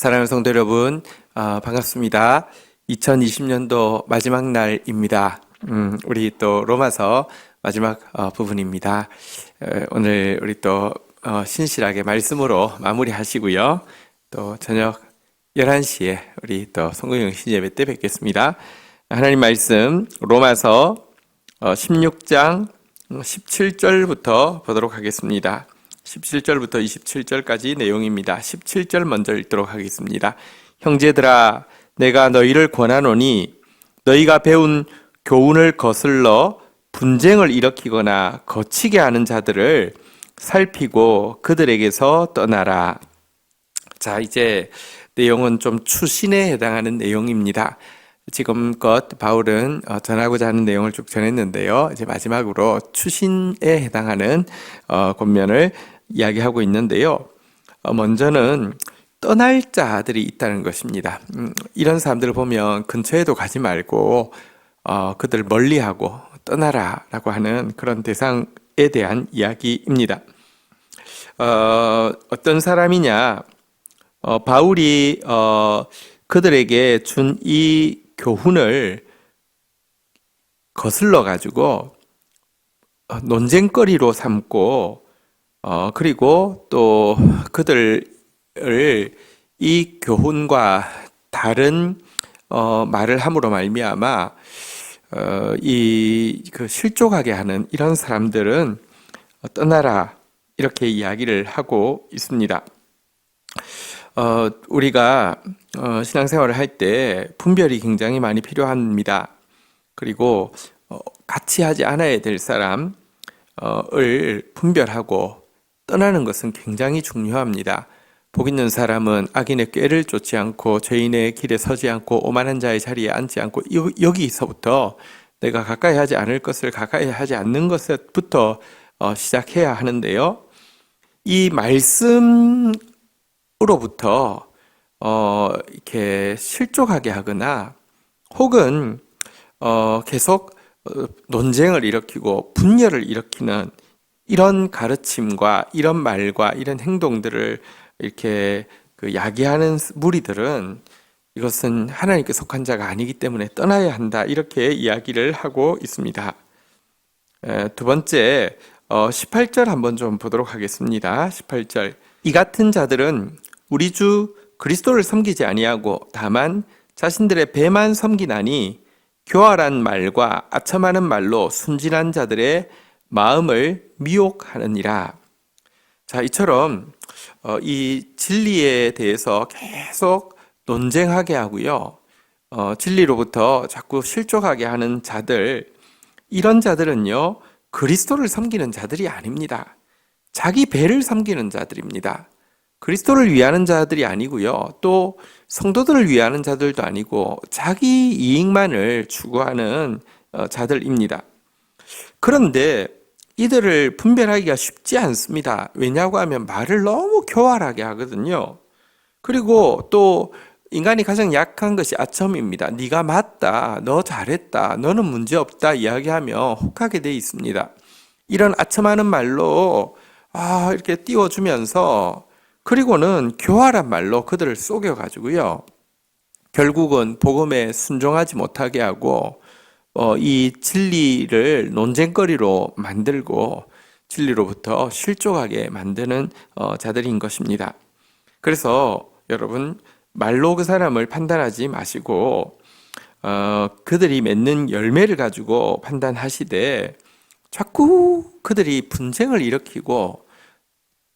사랑하는 성도 여러분, 반갑습니다. 2020년도 마지막 날입니다. 우리 또 로마서 마지막 부분입니다. 오늘 우리 또 신실하게 말씀으로 마무리하시고요. 또 저녁 11시에 우리 또 성공영 신예배 때 뵙겠습니다. 하나님 말씀 로마서 16장 17절부터 보도록 하겠습니다. 17절부터 27절까지 내용입니다. 17절 먼저 읽도록 하겠습니다. 형제들아, 내가 너희를 권하노니 너희가 배운 교훈을 거슬러 분쟁을 일으키거나 거치게 하는 자들을 살피고 그들에게서 떠나라. 자, 이제 내용은 좀 추신에 해당하는 내용입니다. 지금껏 바울은 전하고자 하는 내용을 쭉 전했는데요. 이제 마지막으로 추신에 해당하는 권면을 이야기하고 있는데요. 먼저는 떠날 자들이 있다는 것입니다. 이런 사람들을 보면 근처에도 가지 말고 그들을 멀리하고 떠나라라고 하는 그런 대상에 대한 이야기입니다. 어떤 사람이냐? 바울이 그들에게 준 이 교훈을 거슬러 가지고 논쟁거리로 삼고 그리고 또 그들을 이 교훈과 다른 말을 함으로 말미암아 그 실족하게 하는 이런 사람들은 떠나라, 이렇게 이야기를 하고 있습니다. 우리가 신앙생활을 할 때 분별이 굉장히 많이 필요합니다. 그리고 같이 하지 않아야 될 사람을 분별하고 떠나는 것은 굉장히 중요합니다. 복 있는 사람은 악인의 꾀를 쫓지 않고 죄인의 길에 서지 않고 오만한 자의 자리에 앉지 않고, 여기서부터 내가 가까이 하지 않을 것을 가까이 하지 않는 것부터 시작해야 하는데요. 이 말씀으로부터 이렇게 실족하게 하거나 혹은 계속 논쟁을 일으키고 분열을 일으키는 이런 가르침과 이런 말과 이런 행동들을 이렇게 야기하는 무리들은 이것은 하나님께 속한 자가 아니기 때문에 떠나야 한다, 이렇게 이야기를 하고 있습니다. 두 번째 18절 한번 좀 보도록 하겠습니다. 18절, 이 같은 자들은 우리 주 그리스도를 섬기지 아니하고 다만 자신들의 배만 섬기나니 교활한 말과 아첨하는 말로 순진한 자들의 마음을 미혹하느니라. 자, 이처럼 이 진리에 대해서 계속 논쟁하게 하고요, 진리로부터 자꾸 실족하게 하는 자들, 이런 자들은요 그리스도를 섬기는 자들이 아닙니다. 자기 배를 섬기는 자들입니다. 그리스도를 위하는 자들이 아니고요, 또 성도들을 위하는 자들도 아니고 자기 이익만을 추구하는 자들입니다. 그런데 이들을 분별하기가 쉽지 않습니다. 왜냐고 하면 말을 너무 교활하게 하거든요. 그리고 또 인간이 가장 약한 것이 아첨입니다. 네가 맞다, 너 잘했다, 너는 문제없다 이야기하며 혹하게 돼 있습니다. 이런 아첨하는 말로 이렇게 띄워주면서, 그리고는 교활한 말로 그들을 속여가지고요, 결국은 복음에 순종하지 못하게 하고 이 진리를 논쟁거리로 만들고 진리로부터 실족하게 만드는 자들인 것입니다. 그래서 여러분, 말로 그 사람을 판단하지 마시고 그들이 맺는 열매를 가지고 판단하시되, 자꾸 그들이 분쟁을 일으키고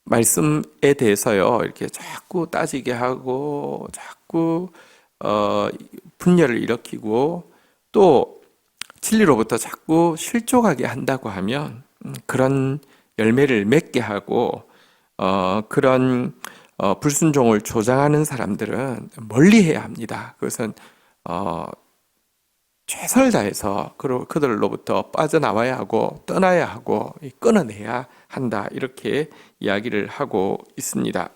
말씀에 대해서요 이렇게 자꾸 따지게 하고 자꾸 분열을 일으키고 또 진리로부터 자꾸 실족하게 한다고 하면 그런 열매를 맺게 하고 그런 불순종을 조장하는 사람들은 멀리해야 합니다. 그것은 최선을 다해서 그들로부터 빠져나와야 하고 떠나야 하고 끊어내야 한다, 이렇게 이야기를 하고 있습니다.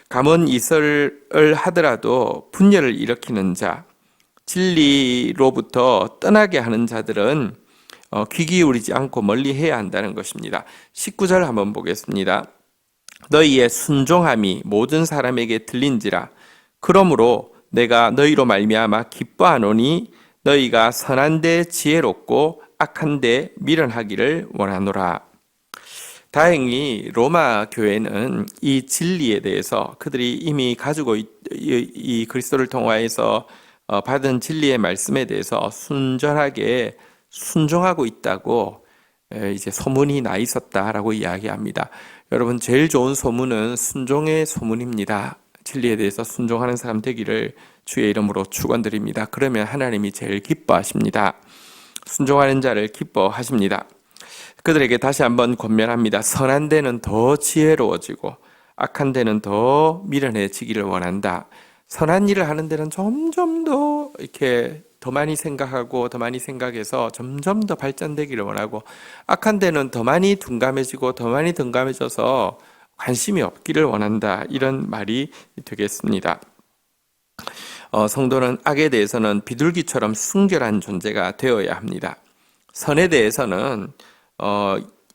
감언 이설을 하더라도 분열을 일으키는 자, 진리로부터 떠나게 하는 자들은 귀 기울이지 않고 멀리 해야 한다는 것입니다. 19절 한번 보겠습니다. 너희의 순종함이 모든 사람에게 들린지라. 그러므로 내가 너희로 말미암아 기뻐하노니 너희가 선한 데 지혜롭고 악한 데 미련하기를 원하노라. 다행히 로마 교회는 이 진리에 대해서 그들이 이미 가지고 이 그리스도를 통하여서 받은 진리의 말씀에 대해서 순전하게 순종하고 있다고 이제 소문이 나 있었다라고 이야기합니다. 여러분, 제일 좋은 소문은 순종의 소문입니다. 진리에 대해서 순종하는 사람 되기를 주의 이름으로 축원드립니다. 그러면 하나님이 제일 기뻐하십니다. 순종하는 자를 기뻐하십니다. 그들에게 다시 한번 권면합니다. 선한 데는 더 지혜로워지고 악한 데는 더 미련해지기를 원한다. 선한 일을 하는 데는 점점 더 이렇게 더 많이 생각하고 더 많이 생각해서 점점 더 발전되기를 원하고, 악한 데는 더 많이 둔감해지고 더 많이 둔감해져서 관심이 없기를 원한다. 이런 말이 되겠습니다. 성도는 악에 대해서는 비둘기처럼 순결한 존재가 되어야 합니다. 선에 대해서는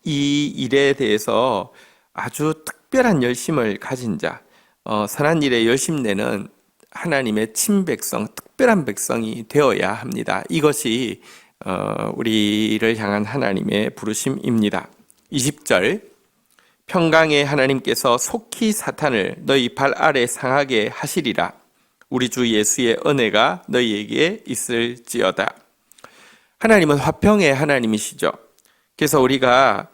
이 일에 대해서 아주 특별한 열심을 가진 자, 선한 일에 열심 내는 하나님의 친백성, 특별한 백성이 되어야 합니다. 이것이 우리를 향한 하나님의 부르심입니다. 20절, 평강의 하나님께서 속히 사탄을 너희 발 아래 상하게 하시리라. 우리 주 예수의 은혜가 너희에게 있을지어다. 하나님은 화평의 하나님이시죠. 그래서 우리가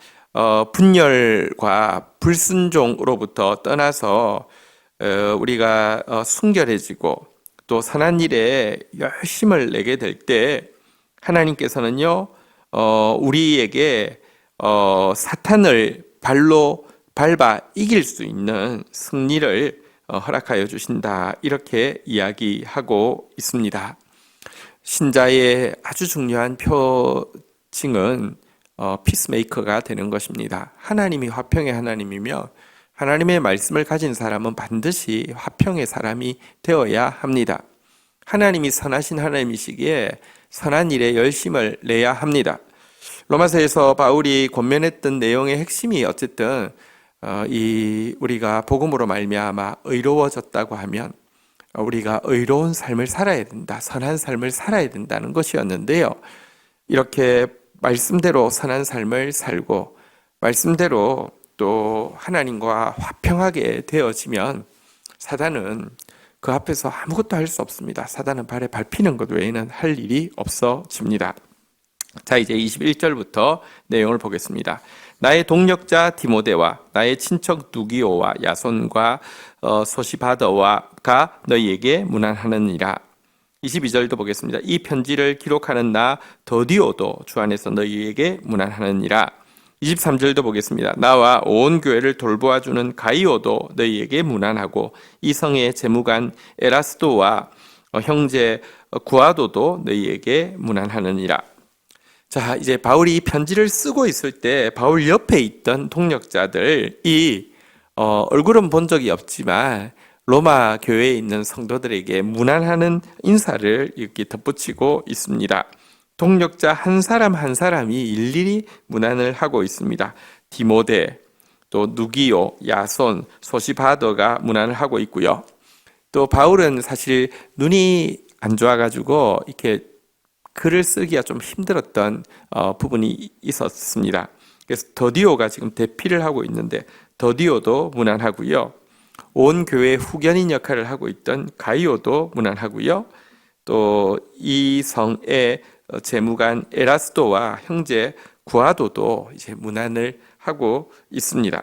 분열과 불순종으로부터 떠나서 우리가 순결해지고 또 선한 일에 열심을 내게 될 때 하나님께서는요, 우리에게 사탄을 발로 밟아 이길 수 있는 승리를 허락하여 주신다. 이렇게 이야기하고 있습니다. 신자의 아주 중요한 표징은 피스메이커가 되는 것입니다. 하나님이 화평의 하나님이며 하나님의 말씀을 가진 사람은 반드시 화평의 사람이 되어야 합니다. 하나님이 선하신 하나님이시기에 선한 일에 열심을 내야 합니다. 로마서에서 바울이 권면했던 내용의 핵심이 어쨌든 우리가 복음으로 말미암아 의로워졌다고 하면 우리가 의로운 삶을 살아야 된다, 선한 삶을 살아야 된다는 것이었는데요. 이렇게 말씀대로 선한 삶을 살고 말씀대로 또 하나님과 화평하게 되어지면 사단은 그 앞에서 아무것도 할 수 없습니다. 사단은 발에 밟히는 것 외에는 할 일이 없어집니다. 자, 이제 21절부터 내용을 보겠습니다. 나의 동력자 디모데와 나의 친척 누기오와 야손과 소시바더와가 너희에게 문안하느니라. 22절도 보겠습니다. 이 편지를 기록하는 나 더디오도 주 안에서 너희에게 문안하느니라. 23절도 보겠습니다. 나와 온 교회를 돌보아주는 가이오도 너희에게 문안하고 이 성의 재무관 에라스도와 형제 구아도도 너희에게 문안하느니라. 자, 이제 바울이 이 편지를 쓰고 있을 때 바울 옆에 있던 동력자들이 얼굴은 본 적이 없지만 로마 교회에 있는 성도들에게 문안하는 인사를 이렇게 덧붙이고 있습니다. 동력자 한 사람 한 사람이 일일이 문안을 하고 있습니다. 디모데, 또 누기오, 야손, 소시바더가 문안을 하고 있고요. 또 바울은 사실 눈이 안 좋아가지고 이렇게 글을 쓰기가 좀 힘들었던 부분이 있었습니다. 그래서 더디오가 지금 대피를 하고 있는데 더디오도 문안하고요. 온 교회 후견인 역할을 하고 있던 가이오도 문안하고요. 또 이 성의 재무관 에라스도와 형제 구아도도 이제 문안을 하고 있습니다.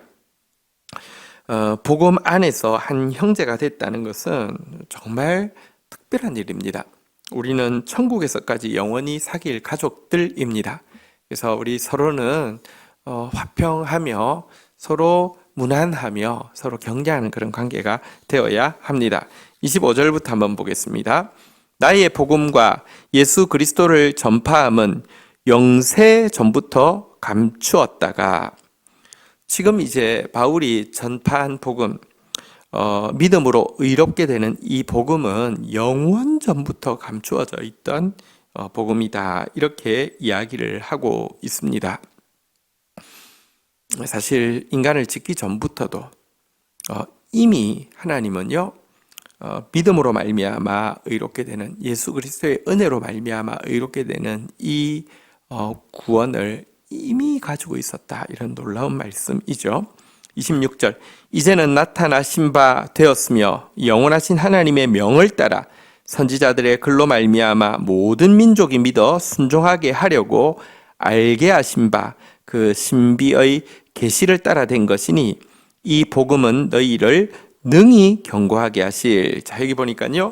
복음 안에서 한 형제가 됐다는 것은 정말 특별한 일입니다. 우리는 천국에서까지 영원히 사귈 가족들입니다. 그래서 우리 서로는 화평하며 서로 무난하며 서로 경계하는 그런 관계가 되어야 합니다. 25절부터 한번 보겠습니다. 나의 복음과 예수 그리스도를 전파함은 영세 전부터 감추었다가, 지금 이제 바울이 전파한 복음, 믿음으로 의롭게 되는 이 복음은 영원 전부터 감추어져 있던 복음이다. 이렇게 이야기를 하고 있습니다. 사실 인간을 짓기 전부터도 이미 하나님은요, 믿음으로 말미암아 의롭게 되는, 예수 그리스도의 은혜로 말미암아 의롭게 되는 이 구원을 이미 가지고 있었다. 이런 놀라운 말씀이죠. 26절, 이제는 나타나신 바 되었으며 영원하신 하나님의 명을 따라 선지자들의 글로 말미암아 모든 민족이 믿어 순종하게 하려고 알게 하신 바 그 신비의 계시를 따라 된 것이니 이 복음은 너희를 능히 경고하게 하실. 자, 여기 보니까요,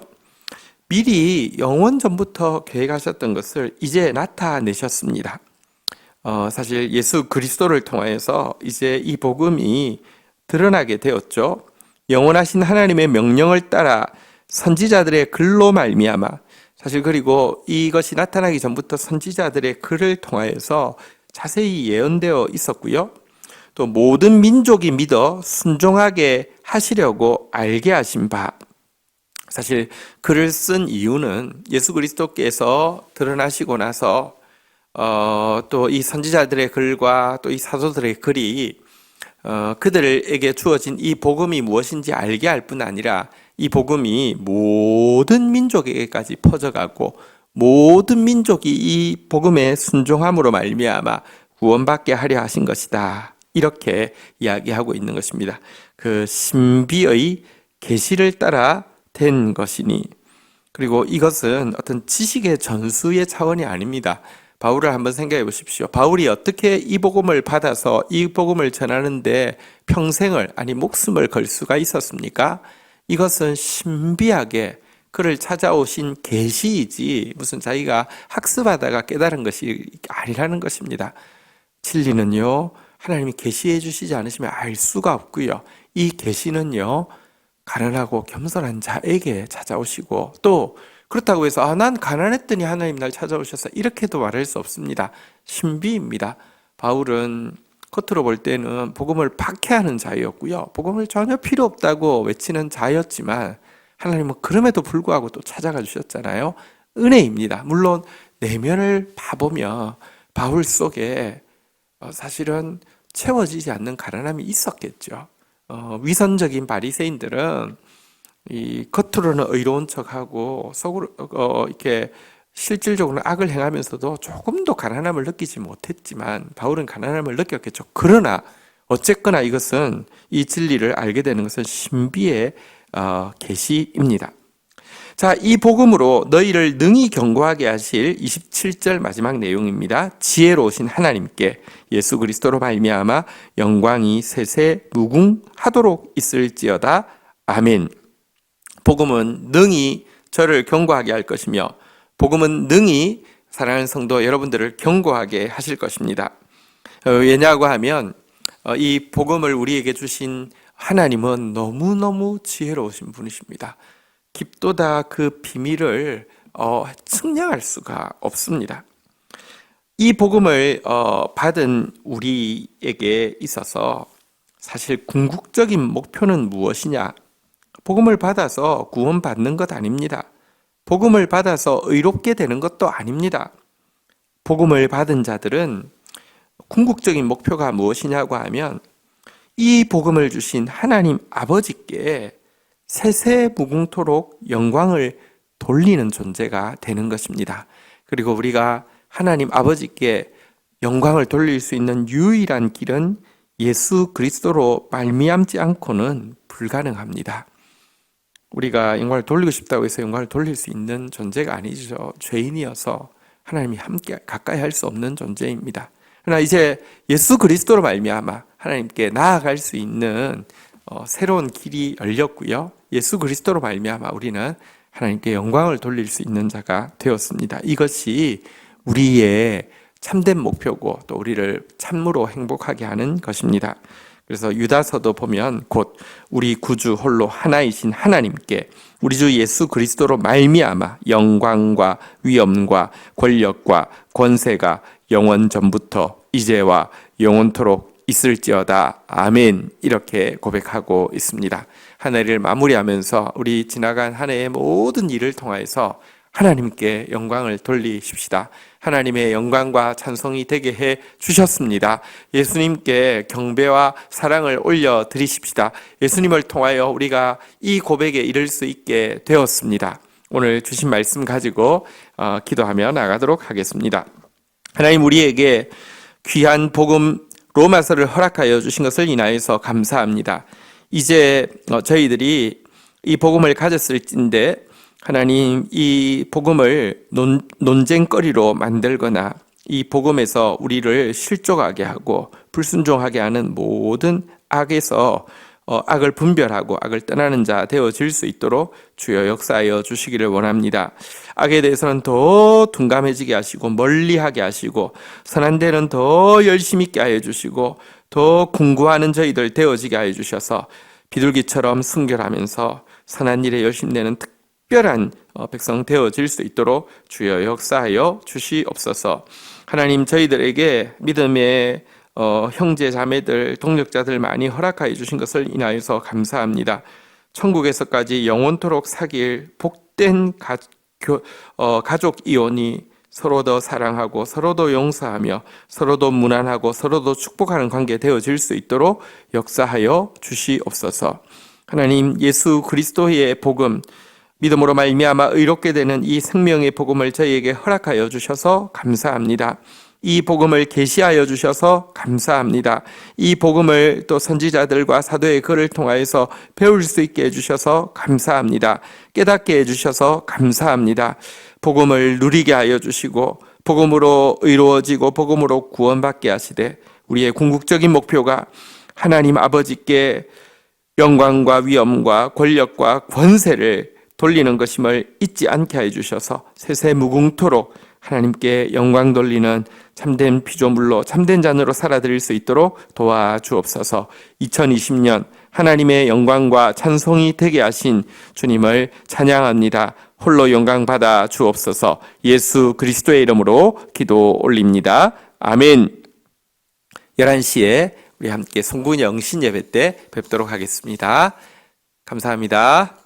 미리 영원 전부터 계획하셨던 것을 이제 나타내셨습니다. 사실 예수 그리스도를 통하여서 이제 이 복음이 드러나게 되었죠. 영원하신 하나님의 명령을 따라 선지자들의 글로 말미암아, 사실 그리고 이것이 나타나기 전부터 선지자들의 글을 통하여서 자세히 예언되어 있었고요. 또 모든 민족이 믿어 순종하게 하시려고 알게 하신 바, 사실 글을 쓴 이유는 예수 그리스도께서 드러나시고 나서 또 이 선지자들의 글과 또 이 사도들의 글이 그들에게 주어진 이 복음이 무엇인지 알게 할 뿐 아니라 이 복음이 모든 민족에게까지 퍼져가고 모든 민족이 이 복음에 순종함으로 말미암아 구원받게 하려 하신 것이다. 이렇게 이야기하고 있는 것입니다. 그 신비의 계시를 따라 된 것이니, 그리고 이것은 어떤 지식의 전수의 차원이 아닙니다. 바울을 한번 생각해 보십시오. 바울이 어떻게 이 복음을 받아서 이 복음을 전하는데 평생을, 아니 목숨을 걸 수가 있었습니까? 이것은 신비하게 그를 찾아오신 계시이지 무슨 자기가 학습하다가 깨달은 것이 아니라는 것입니다. 진리는요, 하나님이 계시해 주시지 않으시면 알 수가 없고요. 이 계시는요, 가난하고 겸손한 자에게 찾아오시고, 또 그렇다고 해서 난 가난했더니 하나님 날 찾아오셔서 이렇게도 말할 수 없습니다. 신비입니다. 바울은 겉으로 볼 때는 복음을 박해하는 자였고요, 복음을 전혀 필요 없다고 외치는 자였지만 하나님은 그럼에도 불구하고 또 찾아가 주셨잖아요. 은혜입니다. 물론 내면을 봐보면 바울 속에 사실은 채워지지 않는 가난함이 있었겠죠. 위선적인 바리새인들은 이 겉으로는 의로운 척하고 속으로 이렇게 실질적으로는 악을 행하면서도 조금도 가난함을 느끼지 못했지만 바울은 가난함을 느꼈겠죠. 그러나 어쨌거나 이것은, 이 진리를 알게 되는 것은 신비의 계시입니다. 자, 이 복음으로 너희를 능히 경고하게 하실 27절 마지막 내용입니다. 지혜로우신 하나님께 예수 그리스도로 말미암아 영광이 세세 무궁하도록 있을지어다. 아멘. 복음은 능히 저를 경고하게 할 것이며 복음은 능히 사랑하는 성도 여러분들을 경고하게 하실 것입니다. 왜냐고 하면 이 복음을 우리에게 주신 하나님은 너무너무 지혜로우신 분이십니다. 깊도다 그 비밀을 측량할 수가 없습니다. 이 복음을 받은 우리에게 있어서 사실 궁극적인 목표는 무엇이냐? 복음을 받아서 구원받는 것 아닙니다. 복음을 받아서 의롭게 되는 것도 아닙니다. 복음을 받은 자들은 궁극적인 목표가 무엇이냐고 하면 이 복음을 주신 하나님 아버지께 세세무궁토록 영광을 돌리는 존재가 되는 것입니다. 그리고 우리가 하나님 아버지께 영광을 돌릴 수 있는 유일한 길은 예수 그리스도로 말미암지 않고는 불가능합니다. 우리가 영광을 돌리고 싶다고 해서 영광을 돌릴 수 있는 존재가 아니죠. 죄인이어서 하나님이 함께 가까이 할 수 없는 존재입니다. 그러나 이제 예수 그리스도로 말미암아 하나님께 나아갈 수 있는 새로운 길이 열렸고요. 예수 그리스도로 말미암아 우리는 하나님께 영광을 돌릴 수 있는 자가 되었습니다. 이것이 우리의 참된 목표고 또 우리를 참으로 행복하게 하는 것입니다. 그래서 유다서도 보면 곧 우리 구주 홀로 하나이신 하나님께 우리 주 예수 그리스도로 말미암아 영광과 위엄과 권력과 권세가 영원 전부터 이제와 영원토록 있을지어다. 아멘. 이렇게 고백하고 있습니다. 한 해를 마무리하면서 우리 지나간 한 해의 모든 일을 통하여서 하나님께 영광을 돌리십시다. 하나님의 영광과 찬송이 되게 해 주셨습니다. 예수님께 경배와 사랑을 올려드리십시다. 예수님을 통하여 우리가 이 고백에 이를 수 있게 되었습니다. 오늘 주신 말씀 가지고 기도하며 나가도록 하겠습니다. 하나님, 우리에게 귀한 복음 로마서를 허락하여 주신 것을 인하여서 감사합니다. 이제 저희들이 이 복음을 가졌을진데 하나님, 이 복음을 논쟁거리로 만들거나 이 복음에서 우리를 실족하게 하고 불순종하게 하는 모든 악에서 악을 분별하고 악을 떠나는 자 되어질 수 있도록 주여 역사하여 주시기를 원합니다. 악에 대해서는 더 둔감해지게 하시고 멀리하게 하시고 선한 데는 더 열심히 있게 하여 주시고 더 궁구하는 저희들 되어지게 하여 주셔서 비둘기처럼 순결하면서 선한 일에 열심내는 특별한 백성 되어질 수 있도록 주여 역사하여 주시옵소서. 하나님, 저희들에게 믿음의 형제 자매들 동력자들 많이 허락하여 주신 것을 인하여서 감사합니다. 천국에서까지 영원토록 사길 복된 가족 이혼이 서로 더 사랑하고 서로 더 용서하며 서로 더 무난하고 서로 더 축복하는 관계 되어질 수 있도록 역사하여 주시옵소서. 하나님, 예수 그리스도의 복음, 믿음으로 말미암아 의롭게 되는 이 생명의 복음을 저희에게 허락하여 주셔서 감사합니다. 이 복음을 계시하여 주셔서 감사합니다. 이 복음을 또 선지자들과 사도의 글을 통하여서 배울 수 있게 해주셔서 감사합니다. 깨닫게 해주셔서 감사합니다. 복음을 누리게 하여 주시고 복음으로 의로워지고 복음으로 구원받게 하시되 우리의 궁극적인 목표가 하나님 아버지께 영광과 위엄과 권력과 권세를 돌리는 것임을 잊지 않게 하여 주셔서 세세무궁토록 하나님께 영광 돌리는 참된 피조물로 참된 자녀로 살아드릴 수 있도록 도와주옵소서. 2020년 하나님의 영광과 찬송이 되게 하신 주님을 찬양합니다. 홀로 영광 받아 주옵소서. 예수 그리스도의 이름으로 기도 올립니다. 아멘. 11시에 우리 함께 송구영 신예배 때 뵙도록 하겠습니다. 감사합니다.